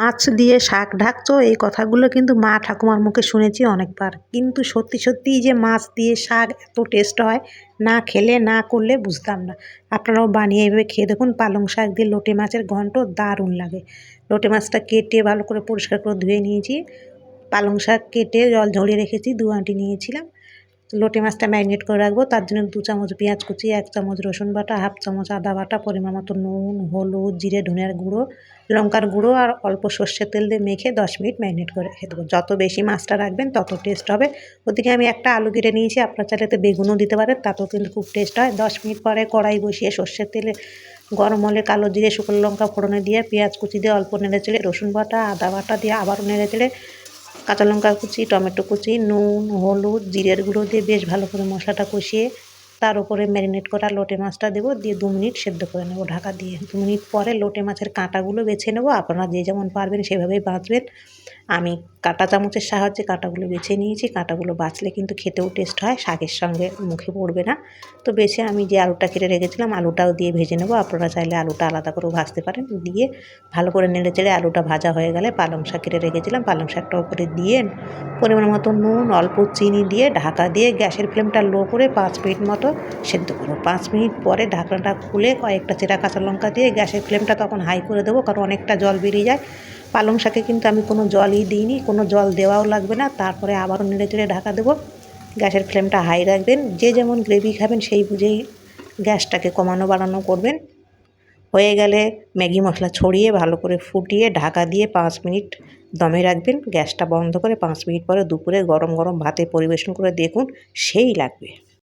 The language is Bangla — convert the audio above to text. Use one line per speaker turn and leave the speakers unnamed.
মাছ দিয়ে শাক ঢাকছো, এই কথাগুলো কিন্তু মা ঠাকুমার মুখে শুনেছি অনেকবার, কিন্তু সত্যি সত্যিই যে মাছ দিয়ে শাক এত টেস্ট হয়, না খেলে না করলে বুঝতাম না। আপনারাও বানিয়ে এভাবে খেয়ে দেখুন। পালং শাক দিয়ে লোটে মাছের ঘন্ট দারুণ লাগে। লোটে মাছটা কেটে ভালো করে পরিষ্কার করে ধুয়ে নিয়েছি। পালং শাক কেটে জল ঝরিয়ে রেখেছি, 2 আঁটি নিয়েছিলাম। লোটে মাছটা ম্যারিনেট করে রাখবো, তার জন্য 2 চামচ পেঁয়াজ কুচি, 1 চামচ রসুন বাটা, হাফ চামচ আদা বাটা, পরিমাণ মতো নুন, হলুদ, জিরে ধনিয়ার গুঁড়ো, লঙ্কার গুঁড়ো আর অল্প সর্ষের তেল দিয়ে মেখে 10 মিনিট ম্যারিনেট করে রেখে দেবো। যত বেশি মাছটা রাখবেন তত টেস্ট হবে। ওদিকে আমি একটা আলু কেটে নিয়েছি, আপনার চাইলে তো বেগুনও দিতে পারেন, তাতেও কিন্তু খুব টেস্ট হয়। 10 মিনিট পরে কড়াই বসিয়ে সর্ষের তেলে গরম হলে কালো জিরে শুকনো লঙ্কা ফোড়নে দিয়ে পেঁয়াজ কুচি দিয়ে অল্প নেড়ে চেড়ে রসুন বাটা আদা বাটা দিয়ে আবারও নেড়ে চেড়ে কাঁচা লঙ্কা কুচি, টমেটো কুচি, নুন, হলুদ, জিরের গুঁড়ো দিয়ে বেশ ভালো করে মশলাটা কষিয়ে তার উপরে ম্যারিনেট করা লোটে মাছটা দেবো, দিয়ে 2 মিনিট সেদ্ধ করে নেবো ঢাকা দিয়ে। 2 মিনিট পরে লোটে মাছের কাঁটাগুলো বেছে নেবো। আপনারা যে যেমন পারবেন সেভাবেই বাছবেন। আমি কাঁটা চামচের সাহায্যে কাঁটাগুলো বেছে নিয়েছি। কাঁটাগুলো বাছলে কিন্তু খেতেও টেস্ট হয়, শাকের সঙ্গে মুখে পড়বে না। তো বেছে আমি যে আলুটা কেটে রেখেছিলাম আলুটাও দিয়ে ভেজে নেবো। আপনারা চাইলে আলুটা আলাদা করেও ভাজতে পারেন। দিয়ে ভালো করে নেড়ে চেড়ে আলুটা ভাজা হয়ে গেলে পালং শাক কেটে রেখেছিলাম, পালং শাকটা উপরে দিয়ে পরিমাণ মতো নুন, অল্প চিনি দিয়ে ঢাকা দিয়ে গ্যাসের ফ্লেমটা লো করে 5 মিনিট মতো সেদ্ধ করবো। 5 মিনিট পরে ঢাকনাটা খুলে কয়েকটা চেরা কাঁচা লঙ্কা দিয়ে গ্যাসের ফ্লেমটা তখন হাই করে দেবো, কারণ অনেকটা জল বেরিয়ে যায়। পালং শাকে কিন্তু আমি কোনো জলই দিইনি, কোনো জল দেওয়াও লাগবে না। তারপরে আবারও নেড়ে চেড়ে ঢাকা দেবো। গ্যাসের ফ্লেমটা হাই রাখবেন। যে যেমন গ্রেভি খাবেন সেই বুঝেই গ্যাসটাকে কমানো বাড়ানো করবেন। হয়ে গেলে ম্যাগি মশলা ছড়িয়ে ভালো করে ফুটিয়ে ঢাকা দিয়ে 5 মিনিট দমে রাখবেন। গ্যাসটা বন্ধ করে 5 মিনিট পরে দুপুরে গরম গরম ভাতে পরিবেশন করে দেখুন, সেই লাগবে।